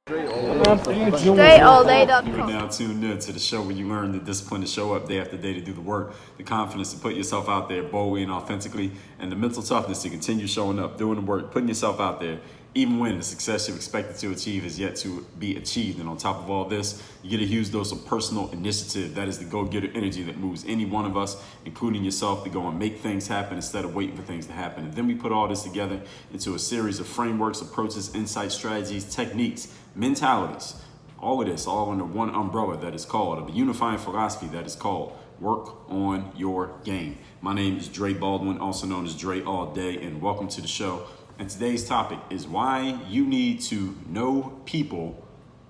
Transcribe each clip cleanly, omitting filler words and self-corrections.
DreAllDay.com. You are now tuned in to the show where you learn the discipline to show up day after day to do the work, the confidence to put yourself out there boldly and authentically, and the mental toughness to continue showing up, doing the work, putting yourself out there, even when the success you're expected to achieve is yet to be achieved. And on top of all this, you get a huge dose of personal initiative. That is the go-getter energy that moves any one of us, including yourself, to go and make things happen instead of waiting for things to happen. And then we put all this together into a series of frameworks, approaches, insights, strategies, techniques, mentalities, all of this, all under one umbrella that is called, a unifying philosophy that is called Work on Your Game. My name is Dre Baldwin, also known as Dre All Day, and welcome to the show. And today's topic is why you need to know people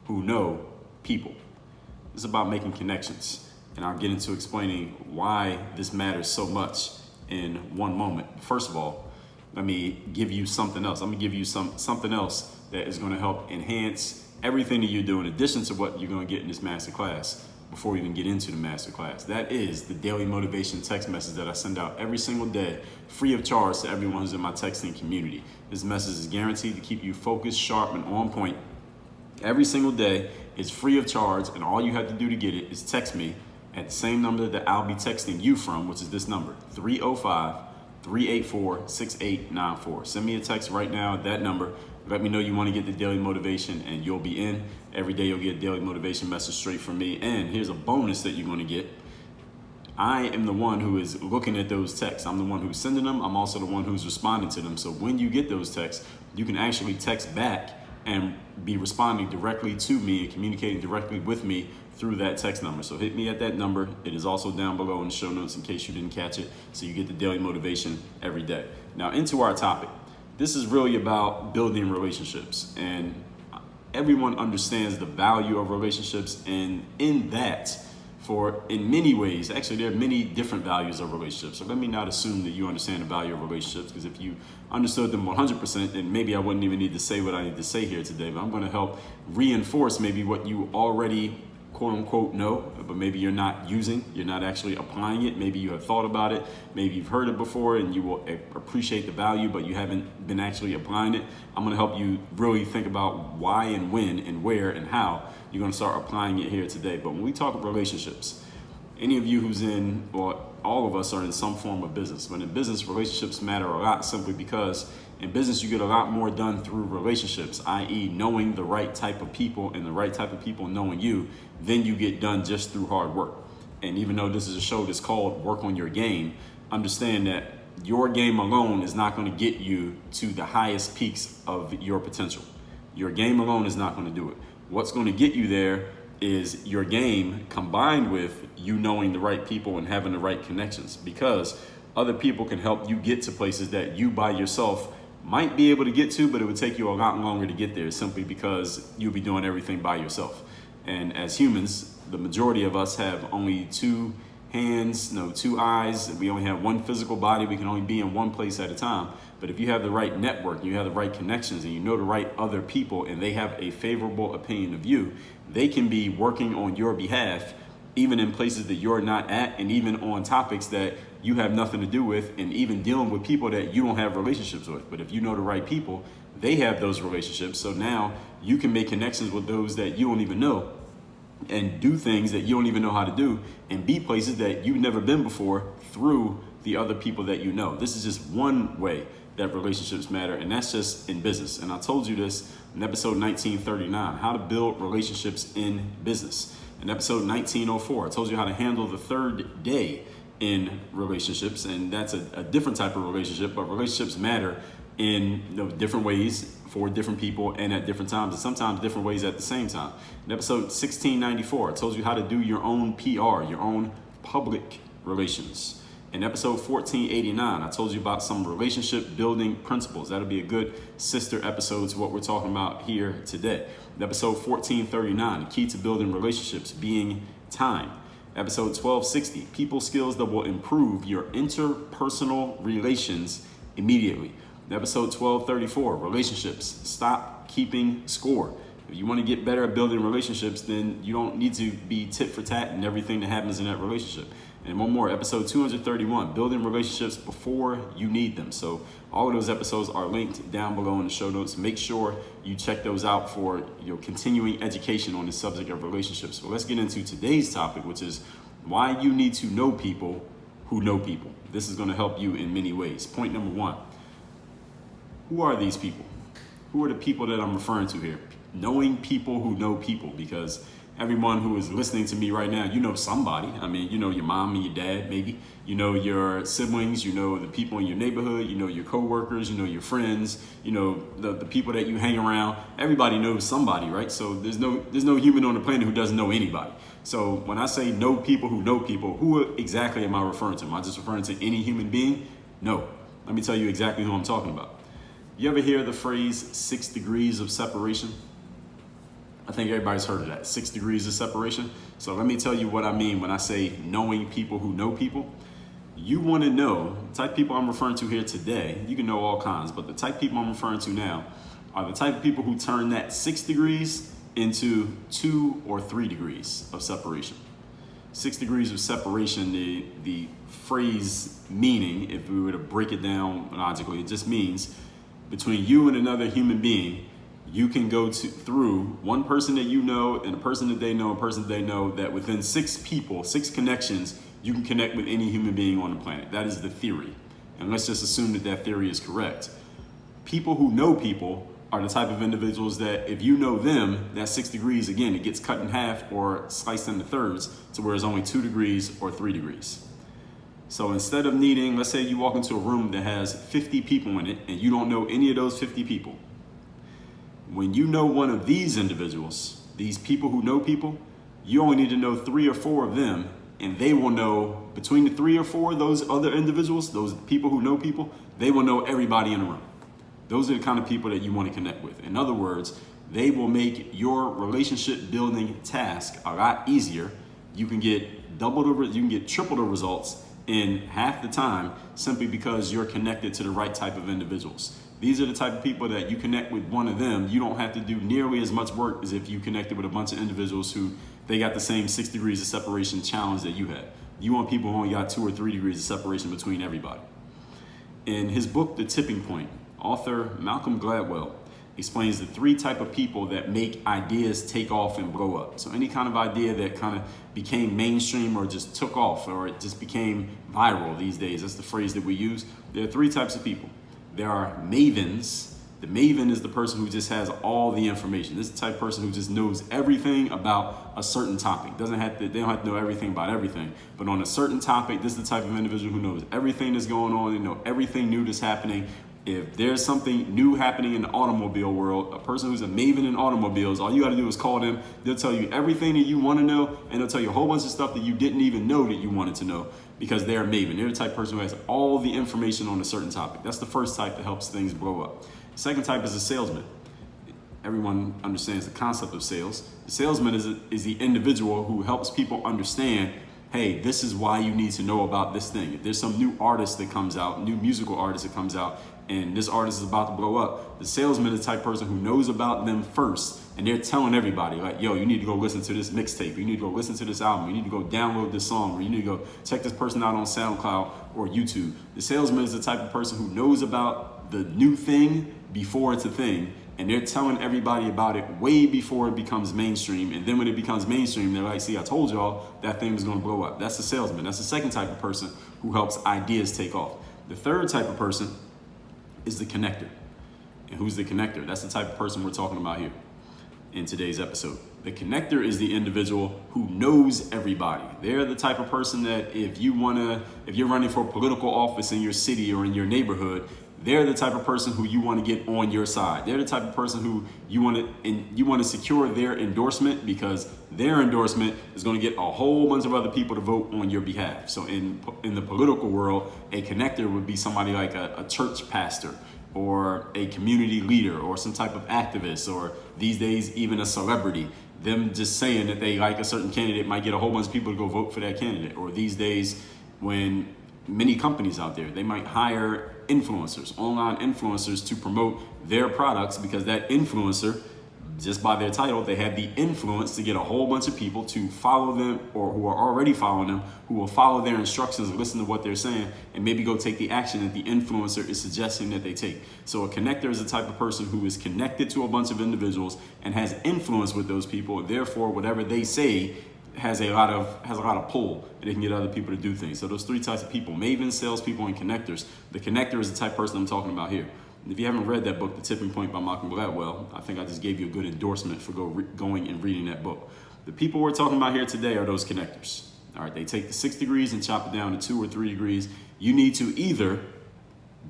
who know people. It's about making connections, and I'll get into explaining why this matters so much in one moment. First of all, let me give you something else. I'm gonna give you something else that is gonna help enhance everything that you do in addition to what you're gonna get in this masterclass before we even get into the masterclass. That is the daily motivation text message that I send out every single day, free of charge to everyone who's in my texting community. This message is guaranteed to keep you focused, sharp, and on point every single day. It's free of charge, and all you have to do to get it is text me at the same number that I'll be texting you from, which is this number, 305-384-6894. Send me a text right now at that number. Let me know you want to get the daily motivation, and you'll be in. Every day you'll get a daily motivation message straight from me. And here's a bonus that you're going to get. I am the one who is looking at those texts. I'm the one who's sending them. I'm also the one who's responding to them. So when you get those texts, you can actually text back and be responding directly to me and communicating directly with me through that text number. So hit me at that number. It is also down below in the show notes in case you didn't catch it. So you get the daily motivation every day. Now into our topic. This is really about building relationships, and everyone understands the value of relationships, and in many ways, actually there are many different values of relationships. So let me not assume that you understand the value of relationships, because if you understood them 100%, then maybe I wouldn't even need to say what I need to say here today, but I'm going to help reinforce maybe what you already quote unquote know, but maybe you're not actually applying it. Maybe you have thought about it. Maybe you've heard it before and you will appreciate the value, but you haven't been actually applying it. I'm going to help you really think about why and when and where and how you're going to start applying it here today. But when we talk about relationships, any of you who's in, or all of us are in some form of business. But in business, relationships matter a lot simply because in business, you get a lot more done through relationships, i.e. knowing the right type of people and the right type of people knowing you, than you get done just through hard work. And even though this is a show that's called Work on Your Game, understand that your game alone is not going to get you to the highest peaks of your potential. Your game alone is not going to do it. What's going to get you there is your game combined with you knowing the right people and having the right connections, because other people can help you get to places that you by yourself might be able to get to, but it would take you a lot longer to get there simply because you'll be doing everything by yourself. And as humans, the majority of us have only two hands, two eyes. We only have one physical body. We can only be in one place at a time. But if you have the right network, you have the right connections, and you know the right other people, and they have a favorable opinion of you, they can be working on your behalf, even in places that you're not at, and even on topics that you have nothing to do with, and even dealing with people that you don't have relationships with. But if you know the right people, they have those relationships. So now you can make connections with those that you don't even know and do things that you don't even know how to do and be places that you've never been before through the other people that you know. This is just one way that relationships matter, and that's just in business. And I told you this in episode 1939, how to build relationships in business. In episode 1904, I told you how to handle the third day in relationships, and that's a different type of relationship, but relationships matter in different ways for different people and at different times, and sometimes different ways at the same time. In episode 1694, I told you how to do your own PR, your own public relations. In episode 1489, I told you about some relationship building principles. That'll be a good sister episode to what we're talking about here today. In episode 1439, the key to building relationships being time. Episode 1260, people skills that will improve your interpersonal relations immediately. Episode 1234, relationships, stop keeping score. If you want to get better at building relationships, then you don't need to be tit for tat in everything that happens in that relationship. And one more, episode 231, building relationships before you need them. So all of those episodes are linked down below in the show notes. Make sure you check those out for your continuing education on the subject of relationships. So let's get into today's topic, which is why you need to know people who know people. This is going to help you in many ways. Point number one, who are these people? Who are the people that I'm referring to here? Knowing people who know people, because everyone who is listening to me right now, you know somebody. I mean, you know your mom and your dad, maybe. You know your siblings, you know the people in your neighborhood, you know your coworkers, you know your friends, you know the people that you hang around. Everybody knows somebody, right? So there's no human on the planet who doesn't know anybody. So when I say know people who know people, who exactly am I referring to? Am I just referring to any human being? No. Let me tell you exactly who I'm talking about. You ever hear the phrase 6 degrees of separation? I think everybody's heard of that, 6 degrees of separation. So let me tell you what I mean when I say knowing people who know people. You want to know, the type of people I'm referring to here today, you can know all kinds, but the type of people I'm referring to now are the type of people who turn that 6 degrees into 2 or 3 degrees of separation. 6 degrees of separation, the phrase meaning, if we were to break it down logically, it just means between you and another human being, you can go through one person that you know and a person that they know, a person that they know, that within 6 people, 6 connections, you can connect with any human being on the planet. That is the theory. And let's just assume that that theory is correct. People who know people are the type of individuals that if you know them, that 6 degrees, again, it gets cut in half or sliced into thirds to where it's only 2 degrees or 3 degrees. So instead of needing, let's say you walk into a room that has 50 people in it and you don't know any of those 50 people. When you know one of these individuals, these people who know people, you only need to know 3 or 4 of them, and they will know, between the 3 or 4 of those other individuals, those people who know people, they will know everybody in the room. Those are the kind of people that you want to connect with. In other words, they will make your relationship building task a lot easier. You can get triple the results in half the time simply because you're connected to the right type of individuals. These are the type of people that you connect with one of them, you don't have to do nearly as much work as if you connected with a bunch of individuals who they got the same 6 degrees of separation challenge that you had. You want people who only got 2 or 3 degrees of separation between everybody. In his book, The Tipping Point, author Malcolm Gladwell explains the 3 type of people that make ideas take off and blow up. So any kind of idea that kind of became mainstream or just took off or it just became viral these days, that's the phrase that we use. There are 3 types of people. There are mavens. The maven is the person who just has all the information. This is the type of person who just knows everything about a certain topic. They don't have to know everything about everything, but on a certain topic, this is the type of individual who knows everything that's going on. They know everything new that's happening. If there's something new happening in the automobile world, a person who's a maven in automobiles, all you got to do is call them. They'll tell you everything that you want to know, and they'll tell you a whole bunch of stuff that you didn't even know that you wanted to know because they're a maven. They're the type of person who has all the information on a certain topic. That's the first type that helps things blow up. The second type is a salesman. Everyone understands the concept of sales. The salesman is the individual who helps people understand, hey, this is why you need to know about this thing. If there's some new artist that comes out, new musical artist that comes out, and this artist is about to blow up, the salesman is the type of person who knows about them first, and they're telling everybody, like, yo, you need to go listen to this mixtape, you need to go listen to this album, you need to go download this song, or you need to go check this person out on SoundCloud or YouTube. The salesman is the type of person who knows about the new thing before it's a thing, and they're telling everybody about it way before it becomes mainstream. And then when it becomes mainstream, they're like, see, I told y'all that thing was going to blow up. That's the salesman. That's the second type of person who helps ideas take off. The third type of person is the connector. And who's the connector? That's the type of person we're talking about here in today's episode. The connector is the individual who knows everybody. They're the type of person that if you're running for political office in your city or in your neighborhood, they're the type of person who you want to get on your side. They're the type of person who you want to secure their endorsement, because their endorsement is going to get a whole bunch of other people to vote on your behalf. So in the political world, a connector would be somebody like a church pastor or a community leader or some type of activist, or these days even a celebrity. Them just saying that they like a certain candidate might get a whole bunch of people to go vote for that candidate. Or these days, when many companies out there, they might hire influencers, online influencers, to promote their products, because that influencer just by their title, they have the influence to get a whole bunch of people to follow them, or who are already following them, who will follow their instructions and listen to what they're saying and maybe go take the action that the influencer is suggesting that they take. So a connector is the type of person who is connected to a bunch of individuals and has influence with those people. Therefore, whatever they say has a lot of pull, and they can get other people to do things. So those three types of people: mavens, salespeople, and connectors. The connector is the type of person I'm talking about here. If you haven't read that book, The Tipping Point by Malcolm Gladwell, I think I just gave you a good endorsement for going and reading that book. The people we're talking about here today are those connectors. All right, they take the 6 degrees and chop it down to 2 or 3 degrees. You need to either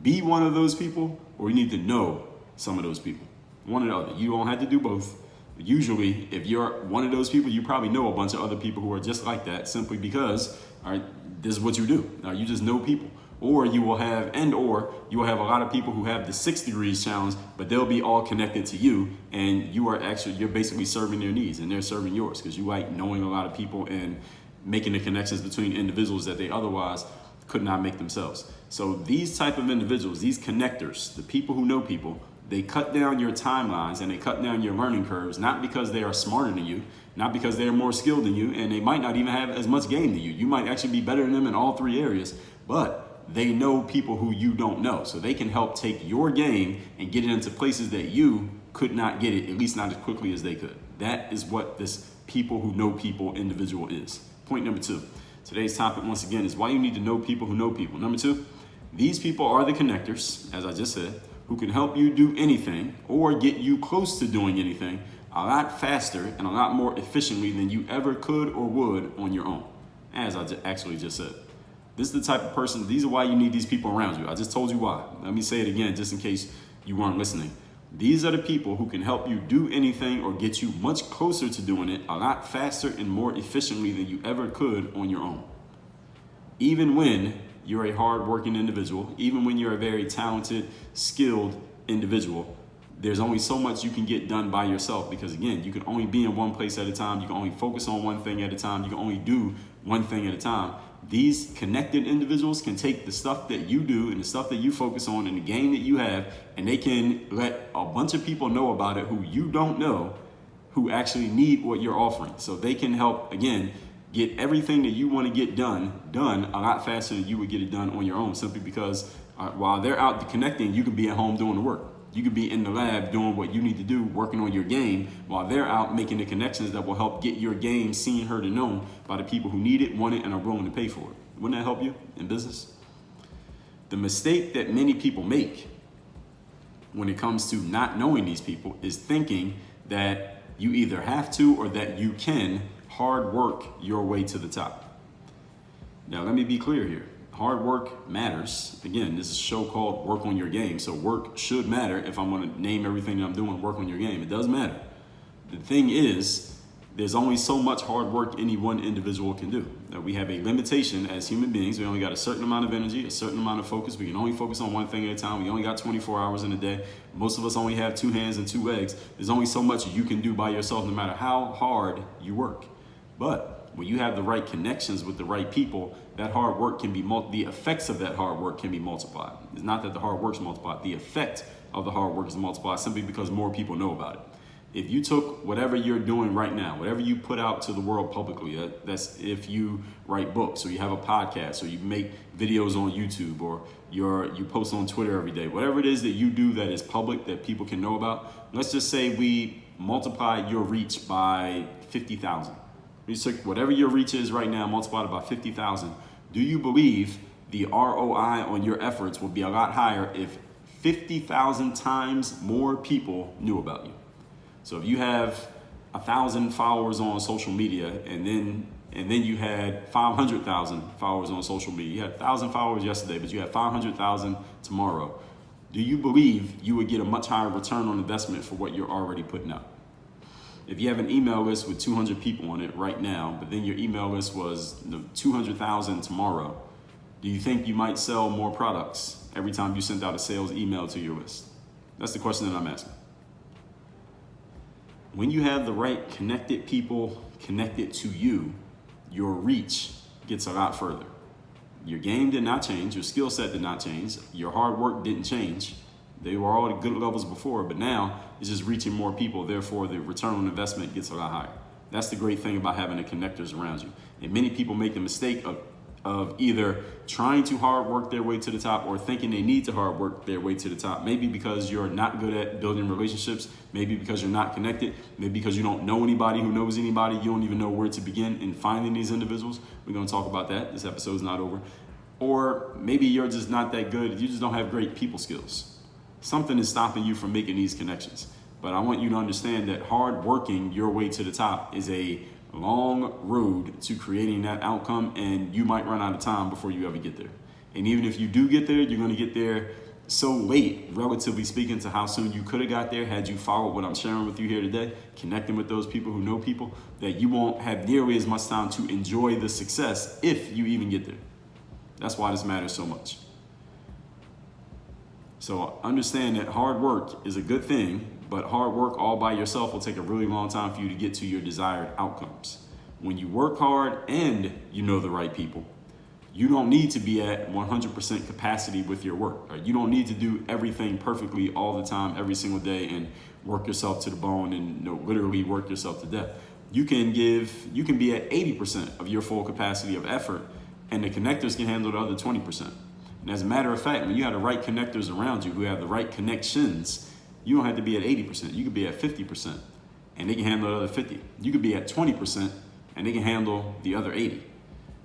be one of those people, or you need to know some of those people. One or the other. You don't have to do both. Usually, if you're one of those people, you probably know a bunch of other people who are just like that, simply because, all right, this is what you do. Now, you just know people. Or you will have a lot of people who have the 6 degrees challenge, but they'll be all connected to you, and you're basically serving their needs, and they're serving yours, because you like knowing a lot of people and making the connections between individuals that they otherwise could not make themselves. So these type of individuals, these connectors, the people who know people, they cut down your timelines and they cut down your learning curves, not because they are smarter than you, not because they're more skilled than you, and they might not even have as much game than you. You might actually be better than them in all 3 areas, but they know people who you don't know. So they can help take your game and get it into places that you could not get it, at least not as quickly as they could. That is what this people who know people individual is. Point number 2. Today's topic, once again, is why you need to know people who know people. Number 2, these people are the connectors, as I just said, who can help you do anything or get you close to doing anything a lot faster and a lot more efficiently than you ever could or would on your own, as I actually just said. This is the type of person, these are why you need these people around you. I just told you why. Let me say it again, just in case you weren't listening. These are the people who can help you do anything or get you much closer to doing it a lot faster and more efficiently than you ever could on your own. Even when you're a hard-working individual, even when you're a very talented, skilled individual, there's only so much you can get done by yourself, because again, you can only be in one place at a time. You can only focus on one thing at a time. You can only do one thing at a time. These connected individuals can take the stuff that you do and the stuff that you focus on and the game that you have, and they can let a bunch of people know about it who you don't know, who actually need what you're offering. So they can help, again, get everything that you want to get done a lot faster than you would get it done on your own, simply because while they're out connecting, you can be at home doing the work. You could be in the lab doing what you need to do, working on your game, while they're out making the connections that will help get your game seen, heard, and known by the people who need it, want it, and are willing to pay for it. Wouldn't that help you in business? The mistake that many people make when it comes to not knowing these people is thinking that you either have to or that you can hard work your way to the top. Now, let me be clear here. Hard work matters. Again, this is a show called Work on Your Game. So work should matter. If I'm going to name everything that I'm doing, work on your game. It does matter. The thing is, there's only so much hard work any one individual can do. Now, we have a limitation as human beings. We only got a certain amount of energy, a certain amount of focus. We can only focus on one thing at a time. We only got 24 hours in a day. Most of us only have 2 hands and 2 legs. There's only so much you can do by yourself, no matter how hard you work. But when you have the right connections with the right people, that hard work can be, the effects of that hard work can be multiplied. It's not that the hard work's multiplied. The effect of the hard work is multiplied simply because more people know about it. If you took whatever you're doing right now, whatever you put out to the world publicly, that's if you write books or you have a podcast or you make videos on YouTube or you post on Twitter every day, whatever it is that you do that is public that people can know about, let's just say we multiply your reach by 50,000. You took whatever your reach is right now, multiplied by 50,000. Do you believe the ROI on your efforts will be a lot higher if 50,000 times more people knew about you? So if you have 1,000 followers on social media and then you had 500,000 followers on social media, you had 1,000 followers yesterday, but you had 500,000 tomorrow, do you believe you would get a much higher return on investment for what you're already putting out? If you have an email list with 200 people on it right now, but then your email list was 200,000 tomorrow, do you think you might sell more products every time you sent out a sales email to your list? That's the question that I'm asking. When you have the right connected people connected to you, your reach gets a lot further. Your game did not change, your skill set did not change, your hard work didn't change. They were all at good levels before, but now It's just reaching more people. Therefore, the return on investment gets a lot higher. That's the great thing about having the connectors around you. And many people make the mistake of either trying to hard work their way to the top or thinking they need to hard work their way to the top. Maybe because you're not good at building relationships, maybe because you're not connected, maybe because you don't know anybody who knows anybody, you don't even know where to begin in finding these individuals. We're gonna talk about that. This episode's not over. Or maybe you're just not that good, you just don't have great people skills. Something is stopping you from making these connections. But I want you to understand that hard working your way to the top is a long road to creating that outcome, and you might run out of time before you ever get there. And even if you do get there, you're going to get there so late, relatively speaking, to how soon you could have got there had you followed what I'm sharing with you here today, connecting with those people who know people, that you won't have nearly as much time to enjoy the success if you even get there. That's why this matters so much. So understand that hard work is a good thing, but hard work all by yourself will take a really long time for you to get to your desired outcomes. When you work hard and you know the right people, you don't need to be at 100% capacity with your work. Right? You don't need to do everything perfectly all the time, every single day, and work yourself to the bone and literally work yourself to death. You can be at 80% of your full capacity of effort, and the connectors can handle the other 20%. And as a matter of fact, when you have the right connectors around you who have the right connections, you don't have to be at 80%. You could be at 50%, and they can handle the other 50. You could be at 20%, and they can handle the other 80.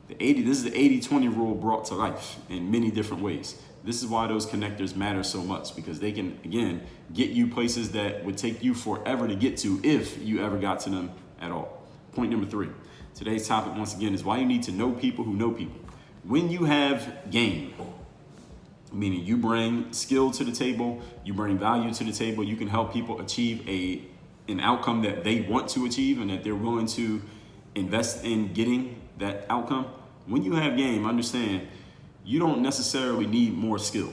This is the 80-20 rule brought to life in many different ways. This is why those connectors matter so much, because they can, again, get you places that would take you forever to get to if you ever got to them at all. Point number 3. Today's topic, once again, is why you need to know people who know people. When you have game, meaning you bring skill to the table, you bring value to the table, you can help people achieve an outcome that they want to achieve and that they're willing to invest in getting that outcome. When you have game, understand you don't necessarily need more skill.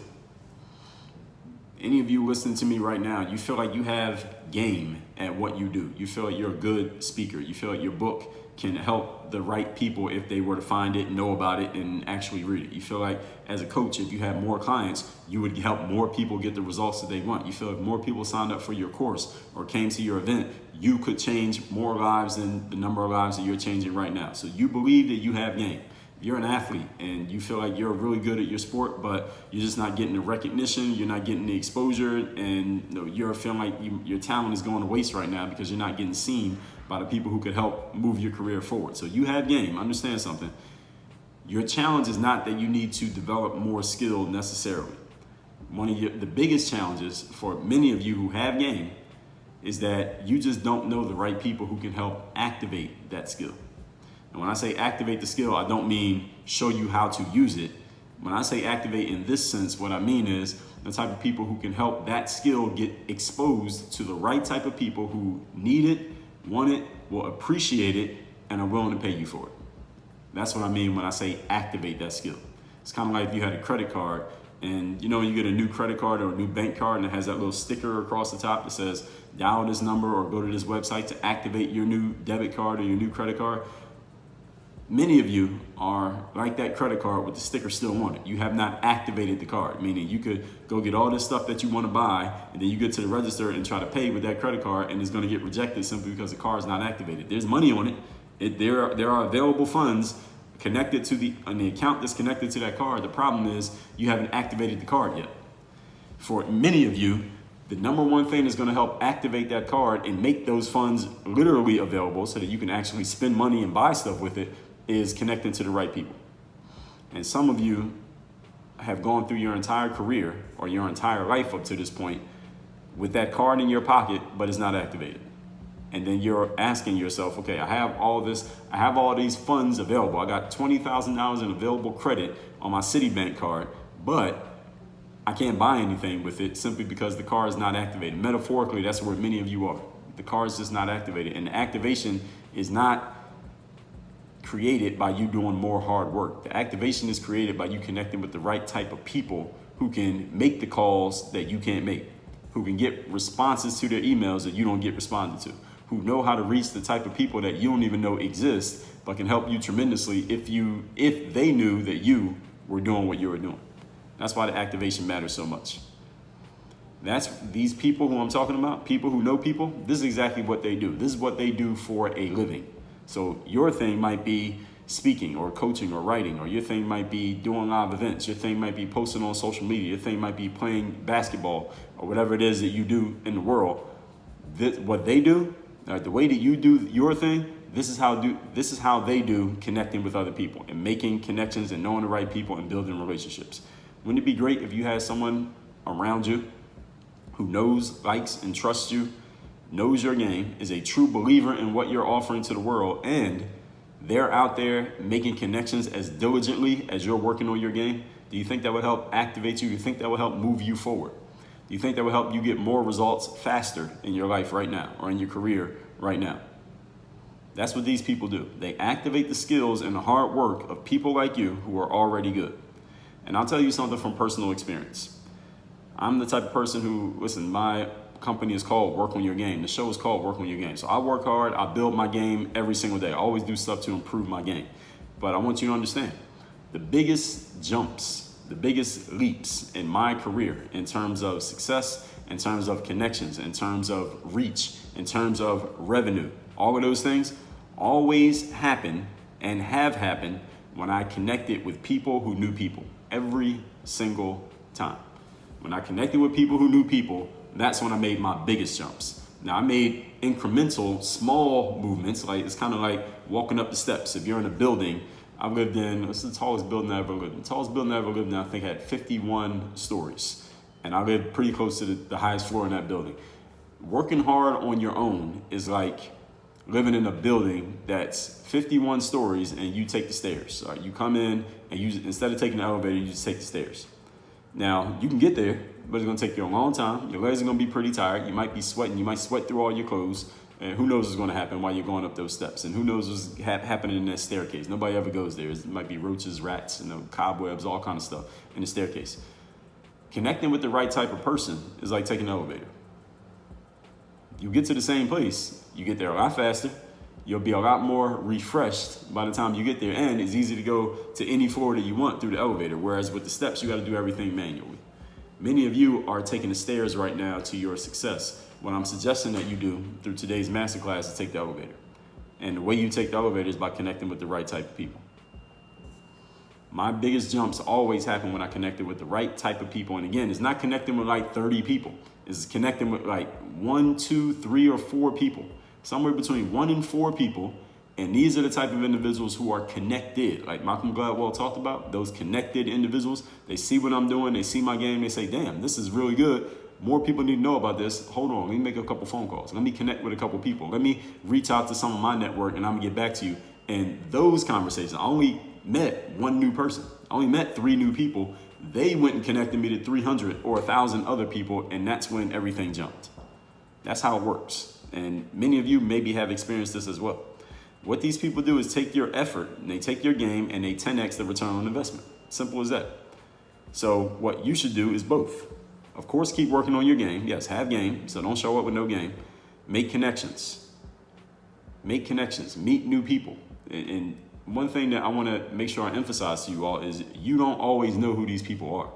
Any of you listening to me right now, you feel like you have game at what you do. You feel like you're a good speaker. You feel like your book can help the right people if they were to find it, know about it, and actually read it. You feel like as a coach, if you had more clients, you would help more people get the results that they want. You feel like more people signed up for your course or came to your event, you could change more lives than the number of lives that you're changing right now. So you believe that you have game. If you're an athlete and you feel like you're really good at your sport, but you're just not getting the recognition, you're not getting the exposure, and you're feeling like your talent is going to waste right now because you're not getting seen by the people who could help move your career forward. So you have game. Understand something. Your challenge is not that you need to develop more skill necessarily. One of the biggest challenges for many of you who have game is that you just don't know the right people who can help activate that skill. And when I say activate the skill, I don't mean show you how to use it. When I say activate in this sense, what I mean is the type of people who can help that skill get exposed to the right type of people who need it, want it, will appreciate it, and are willing to pay you for it. That's what I mean when I say activate that skill. It's kind of like if you had a credit card and you get a new credit card or a new bank card and it has that little sticker across the top that says dial this number or go to this website to activate your new debit card or your new credit card. Many of you are like that credit card with the sticker still on it. You have not activated the card, meaning you could go get all this stuff that you want to buy, and then you get to the register and try to pay with that credit card, and it's going to get rejected simply because the card is not activated. There's money on it. There are available funds connected to the account that's connected to that card. The problem is you haven't activated the card yet. For many of you, the number one thing that's going to help activate that card and make those funds literally available so that you can actually spend money and buy stuff with it is connecting to the right people. And some of you have gone through your entire career or your entire life up to this point with that card in your pocket, but it's not activated. And then you're asking yourself, okay, I have all these funds available. I got $20,000 in available credit on my Citibank card, but I can't buy anything with it simply because the card is not activated. Metaphorically, that's where many of you are. The card is just not activated. And the activation is not created by you doing more hard work. The activation is created by you connecting with the right type of people who can make the calls that you can't make, who can get responses to their emails that you don't get responded to, who know how to reach the type of people that you don't even know exist, but can help you tremendously if they knew that you were doing what you were doing. That's why the activation matters so much. That's these people who I'm talking about, people who know people, this is exactly what they do. This is what they do for a living. So your thing might be speaking or coaching or writing, or your thing might be doing live events. Your thing might be posting on social media. Your thing might be playing basketball or whatever it is that you do in the world. What they do, the way that you do your thing, this is how they do connecting with other people and making connections and knowing the right people and building relationships. Wouldn't it be great if you had someone around you who knows, likes, and trusts you, knows your game, is a true believer in what you're offering to the world, and they're out there making connections as diligently as you're working on your game? Do you think that would help activate you? Do you think that would help move you forward? Do you think that would help you get more results faster in your life right now or in your career right now? That's what these people do. They activate the skills and the hard work of people like you who are already good. And I'll tell you something from personal experience. I'm the type of person who, listen, my company is called Work on Your Game. The show is called Work on Your Game. So I work hard. I build my game every single day. I always do stuff to improve my game. But I want you to understand, the biggest jumps, the biggest leaps in my career in terms of success, in terms of connections, in terms of reach, in terms of revenue, all of those things always happen and have happened when I connected with people who knew people every single time. When I connected with people who knew people, that's when I made my biggest jumps. Now, I made incremental, small movements. Like it's kind of like walking up the steps. If you're in a building, I lived in, what's the tallest building I ever lived in? The tallest building I ever lived in, I think, had 51 stories. And I lived pretty close to the highest floor in that building. Working hard on your own is like living in a building that's 51 stories and you take the stairs. You come in and you, instead of taking the elevator, you just take the stairs. Now, you can get there, but it's gonna take you a long time. Your legs are gonna be pretty tired. You might be sweating. You might sweat through all your clothes. And who knows what's gonna happen while you're going up those steps? And who knows what's happening in that staircase? Nobody ever goes there. It might be roaches, rats, cobwebs, all kind of stuff in the staircase. Connecting with the right type of person is like taking an elevator. You get to the same place, you get there a lot faster. You'll be a lot more refreshed by the time you get there, and it's easy to go to any floor that you want through the elevator, whereas with the steps, you got to do everything manually. Many of you are taking the stairs right now to your success. What I'm suggesting that you do through today's masterclass is take the elevator. And the way you take the elevator is by connecting with the right type of people. My biggest jumps always happen when I connected with the right type of people. And again, it's not connecting with like 30 people. It's connecting with like 1, 2, 3, or 4 people. Somewhere between 1 and 4 people. And these are the type of individuals who are connected. Like Malcolm Gladwell talked about, those connected individuals. They see what I'm doing. They see my game. They say, damn, this is really good. More people need to know about this. Hold on, let me make a couple phone calls. Let me connect with a couple people. Let me reach out to some of my network and I'm gonna get back to you. And those conversations, I only met 1 new person. I only met 3 new people. They went and connected me to 300 or 1,000 other people, and that's when everything jumped. That's how it works. And many of you maybe have experienced this as well. What these people do is take your effort, and they take your game, and they 10x the return on investment. Simple as that. So what you should do is both. Of course, keep working on your game. Yes, have game, so don't show up with no game. Make connections. Make connections. Meet new people. And one thing that I want to make sure I emphasize to you all is you don't always know who these people are.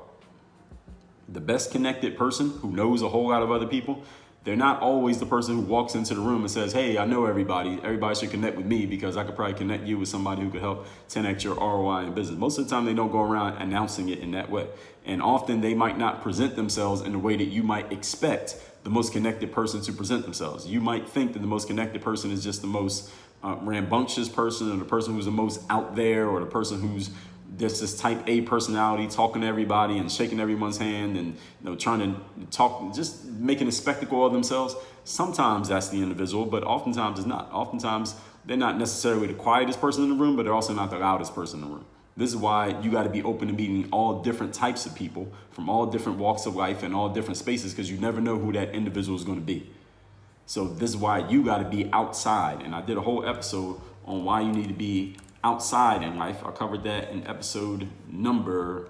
The best connected person who knows a whole lot of other people, they're not always the person who walks into the room and says, hey, I know everybody. Everybody should connect with me because I could probably connect you with somebody who could help 10x your ROI in business. Most of the time, they don't go around announcing it in that way. And often they might not present themselves in the way that you might expect the most connected person to present themselves. You might think that the most connected person is just the most rambunctious person, or the person who's the most out there, or the person who's there's this type A personality, talking to everybody and shaking everyone's hand and trying to talk, just making a spectacle of themselves. Sometimes that's the individual, but oftentimes it's not. Oftentimes they're not necessarily the quietest person in the room, but they're also not the loudest person in the room. This is why you got to be open to meeting all different types of people from all different walks of life and all different spaces, because you never know who that individual is going to be. So this is why you got to be outside. And I did a whole episode on why you need to be outside in life. I covered that in episode number,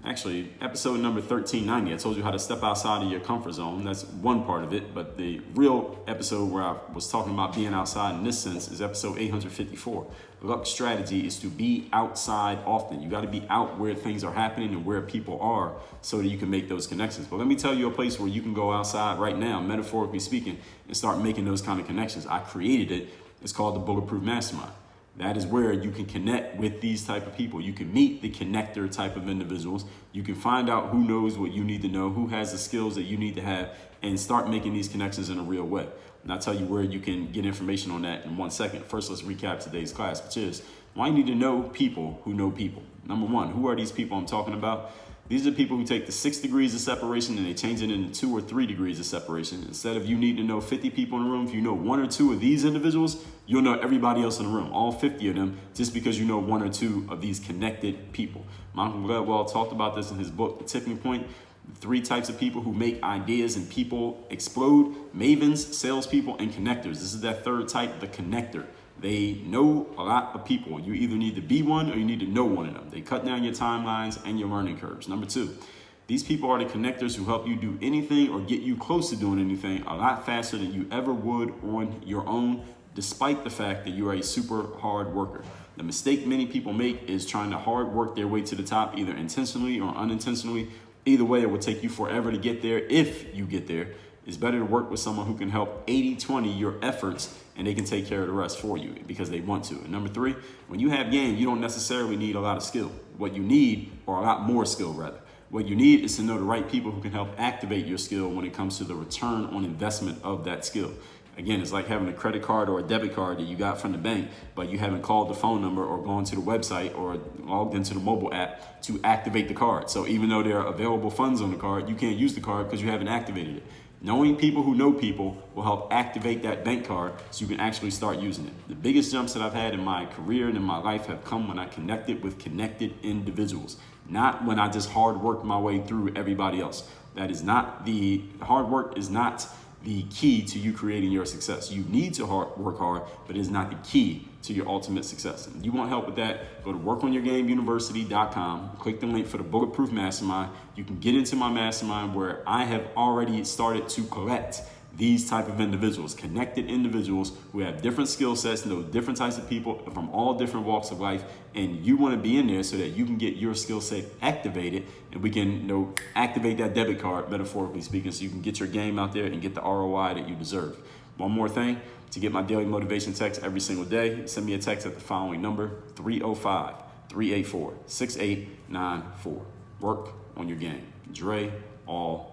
actually, episode number 1390. I told you how to step outside of your comfort zone. That's one part of it. But the real episode where I was talking about being outside in this sense is episode 854. Luck strategy is to be outside often. You got to be out where things are happening and where people are so that you can make those connections. But let me tell you a place where you can go outside right now, metaphorically speaking, and start making those kind of connections. I created it. It's called the Bulletproof Mastermind. That is where you can connect with these type of people. You can meet the connector type of individuals. You can find out who knows what you need to know, who has the skills that you need to have, and start making these connections in a real way. And I'll tell you where you can get information on that in 1 second. First, let's recap today's class, which is why you need to know people who know people. Number one, who are these people I'm talking about? These are people who take the 6 degrees of separation and they change it into 2 or 3 degrees of separation. Instead of you need to know 50 people in the room, if you know 1 or 2 of these individuals, you'll know everybody else in the room, all 50 of them, just because you know 1 or 2 of these connected people. Malcolm Gladwell talked about this in his book, The Tipping Point. 3 types of people who make ideas and people explode: mavens, salespeople, and connectors. This is that 3rd type, the connector. They know a lot of people. You either need to be one or you need to know one of them. They cut down your timelines and your learning curves. Number 2, these people are the connectors who help you do anything or get you close to doing anything a lot faster than you ever would on your own, despite the fact that you are a super hard worker. The mistake many people make is trying to hard work their way to the top, either intentionally or unintentionally. Either way, it will take you forever to get there. If you get there, it's better to work with someone who can help 80-20 your efforts, and they can take care of the rest for you because they want to. And number 3, when you have game, you don't necessarily need a lot of skill. What you need, or a lot more skill rather, what you need is to know the right people who can help activate your skill when it comes to the return on investment of that skill. Again, it's like having a credit card or a debit card that you got from the bank, but you haven't called the phone number or gone to the website or logged into the mobile app to activate the card. So even though there are available funds on the card, you can't use the card because you haven't activated it. Knowing people who know people will help activate that bank card so you can actually start using it. The biggest jumps that I've had in my career and in my life have come when I connected with connected individuals, not when I just hard worked my way through everybody else. That is not the hard work is not the key to you creating your success. You need to work hard, but it is not the key to your ultimate success. If you want help with that, go to workonyourgameuniversity.com, click the link for the Bulletproof Mastermind. You can get into my mastermind where I have already started to collect these type of individuals, connected individuals who have different skill sets, know different types of people from all different walks of life, and you want to be in there so that you can get your skill set activated, and we can activate that debit card, metaphorically speaking, so you can get your game out there and get the ROI that you deserve. One more thing, to get my daily motivation text every single day, send me a text at the following number, 305-384-6894. Work on your game. Dre, all